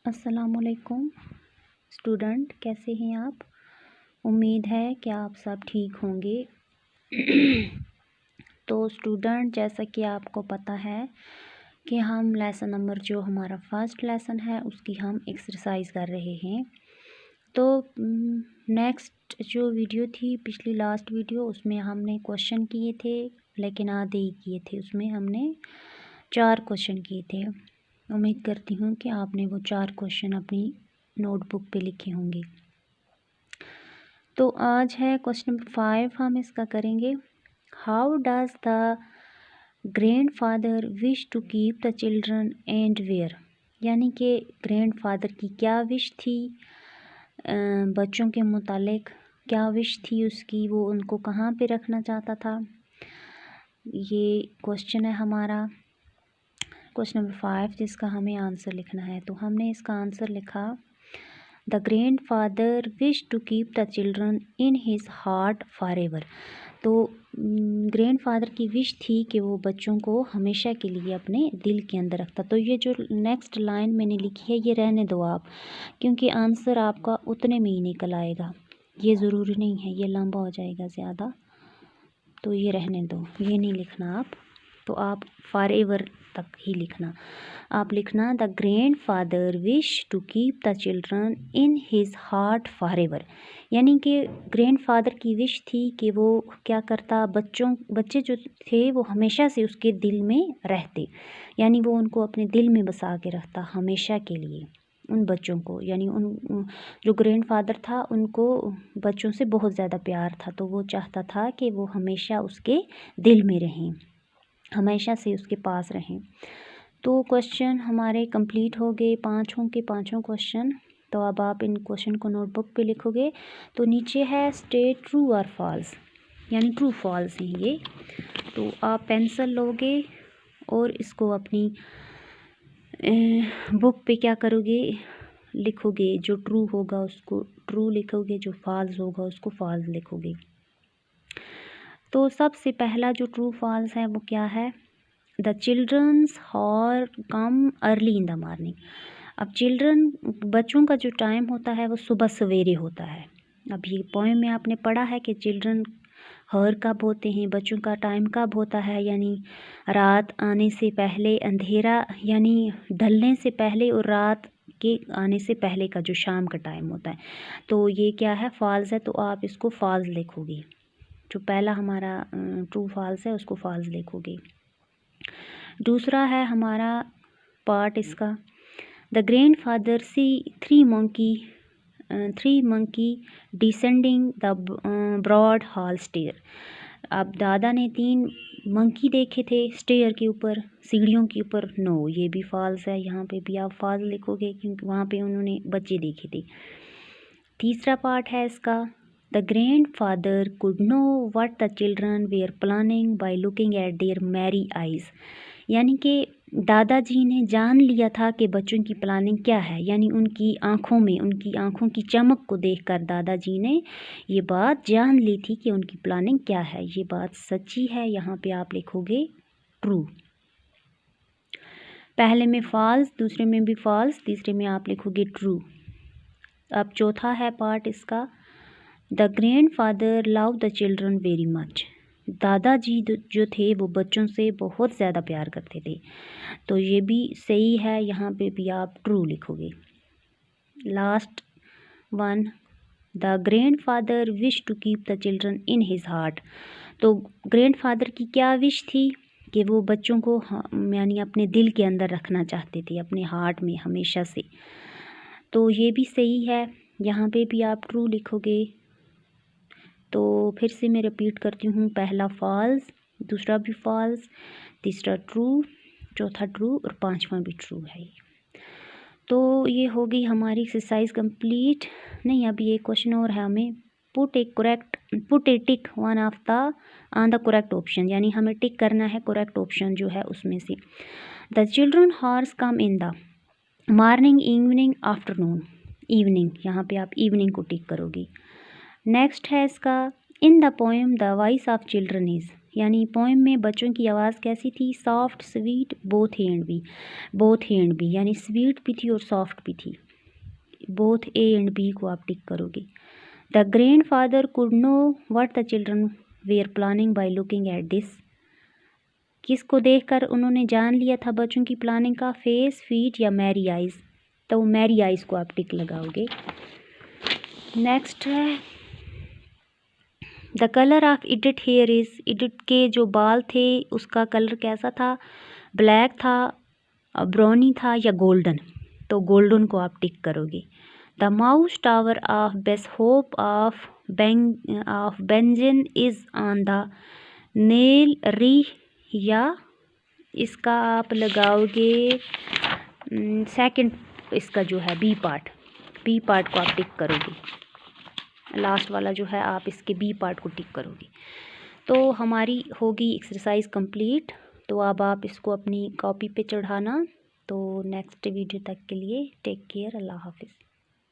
अस्सलामुअलैकुम स्टूडेंट, कैसे हैं आप। उम्मीद है कि आप सब ठीक होंगे। तो स्टूडेंट, जैसा कि आपको पता है कि हम लेसन नंबर जो हमारा फर्स्ट लेसन है उसकी हम एक्सरसाइज कर रहे हैं। तो नेक्स्ट जो वीडियो थी, पिछली लास्ट वीडियो, उसमें हमने क्वेश्चन किए थे, लेकिन आधे ही किए थे। उसमें हमने 4 क्वेश्चन किए थे। उम्मीद करती हूँ कि आपने वो 4 क्वेश्चन अपनी नोटबुक पे लिखे होंगे। तो आज है क्वेश्चन नंबर 5, हम इसका करेंगे। How does the grandfather wish to keep the children and where, यानी कि ग्रैंडफादर की क्या विश थी, बच्चों के मुतालिक क्या विश थी उसकी, वो उनको कहाँ पे रखना चाहता था। ये क्वेश्चन है हमारा क्वेश्चन नंबर 5, जिसका हमें आंसर लिखना है। तो हमने इसका आंसर लिखा, the grandfather wish to keep the children in his heart forever. तो ग्रैंडफादर की विश थी कि वो बच्चों को हमेशा के लिए अपने दिल के अंदर रखता। तो ये जो नेक्स्ट लाइन मैंने लिखी है ये रहने दो आप, क्योंकि आंसर आपका उतने में ही निकल आएगा। ये ज़रूरी नहीं है, ये लंबा हो जाएगा ज़्यादा, तो ये रहने दो, ये नहीं लिखना आप। तो आप फॉर एवर तक ही लिखना। आप लिखना, the grandfather wish to keep the children in his heart forever, यानी कि ग्रैंडफादर की विश थी कि वो क्या करता, बच्चे जो थे वो हमेशा से उसके दिल में रहते, यानी वो उनको अपने दिल में बसा के रखता हमेशा के लिए उन बच्चों को। यानी उन जो ग्रैंडफादर था उनको बच्चों से बहुत ज़्यादा प्यार था, तो वो चाहता था कि वो हमेशा उसके दिल में रहें, हमेशा से उसके पास रहें। तो क्वेश्चन हमारे कंप्लीट हो गए, 5 होंगे 5 क्वेश्चन। तो अब आप इन क्वेश्चन को नोटबुक पे लिखोगे। तो नीचे है स्टेट ट्रू और फॉल्स, यानी ट्रू फॉल्स हैं ये। तो आप पेंसिल लोगे और इसको अपनी बुक पे क्या करोगे, लिखोगे। जो ट्रू होगा उसको ट्रू लिखोगे, जो फॉल्स होगा उसको फॉल्स लिखोगे। तो सबसे पहला जो ट्रू फॉल्स है वो क्या है, the children's hour come early in the morning. अब बच्चों का जो टाइम होता है वो सुबह सवेरे होता है। अब ये पोएम में आपने पढ़ा है कि चिल्ड्रन हॉर कब होते हैं, बच्चों का टाइम कब होता है, यानी रात आने से पहले, अंधेरा यानी ढलने से पहले और रात के आने से पहले का जो शाम का टाइम होता है। तो ये क्या है, फॉल्स है, तो आप इसको फॉल्स लिखोगे। जो पहला हमारा ट्रू फॉल्स है उसको फॉल्स लिखोगे। दूसरा है हमारा पार्ट इसका, the grandfather see three monkey descending the broad hall stair. अब दादा ने 3 मंकी देखे थे स्टेयर के ऊपर, सीढ़ियों के ऊपर। नो, ये भी फॉल्स है, यहाँ पे भी आप फॉल्स लिखोगे क्योंकि वहाँ पे उन्होंने बच्चे देखे थे। तीसरा पार्ट है इसका, the grandfather could know what the children were planning by looking at their merry eyes, यानी कि दादाजी ने जान लिया था कि बच्चों की प्लानिंग क्या है, यानी उनकी आंखों की चमक को देखकर दादाजी ने ये बात जान ली थी कि उनकी प्लानिंग क्या है। ये बात सच्ची है, यहाँ पे आप लिखोगे ट्रू। पहले में फॉल्स, दूसरे में भी फॉल्स, तीसरे में आप लिखोगे ट्रू। अब चौथा है पार्ट इसका, the grandfather love the children very much. दादाजी जो थे वो बच्चों से बहुत ज़्यादा प्यार करते थे, तो ये भी सही है, यहाँ पे भी आप ट्रू लिखोगे। Last one, the grandfather wish to keep the children in his heart. तो ग्रैंडफादर की क्या विश थी कि वो बच्चों को यानी अपने दिल के अंदर रखना चाहते थे, अपने हार्ट में हमेशा से। तो ये भी सही है, यहाँ पे भी आप ट्रू लिखोगे। तो फिर से मैं रिपीट करती हूँ, पहला फॉल्स, दूसरा भी फॉल्स, तीसरा ट्रू, चौथा ट्रू और 5वां भी ट्रू है। तो ये हो गई हमारी एक्सरसाइज कंप्लीट। नहीं, अभी एक क्वेश्चन और है हमें, put A tick one of the on the correct option, यानी हमें टिक करना है करेक्ट ऑप्शन जो है उसमें से। The children horse come in the morning, evening, afternoon. Evening, यहाँ पे आप इवनिंग को टिक करोगे। नेक्स्ट है इसका, in the poem the voice of children is, यानी पोएम में बच्चों की आवाज़ कैसी थी? Soft, sweet, both and B यानी स्वीट भी थी और सॉफ्ट भी थी। बोथ ए एंड बी को आप टिक करोगे। The grandfather could know what the children were planning by looking at this. किसको देखकर उन्होंने जान लिया था बच्चों की प्लानिंग का? फेस, फीट या मैरी आइज़? तो मैरी आइज़ को आप टिक लगाओगे। नेक्स्ट है the colour of edit here is. Edit के जो बाल थे उसका कलर कैसा था? ब्लैक था, ब्राउनी था या गोल्डन? तो गोल्डन को आप टिक करोगे। द माउस टावर ऑफ बेसहोप of benzene is on the nail री, या इसका आप लगाओगे सेकंड, इसका जो है बी पार्ट को आप टिक करोगे। लास्ट वाला जो है आप इसके बी पार्ट को टिक करोगे। तो हमारी होगी एक्सरसाइज कंप्लीट। तो अब आप इसको अपनी कॉपी पे चढ़ाना। तो नेक्स्ट वीडियो तक के लिए टेक केयर, अल्लाह हाफिज़।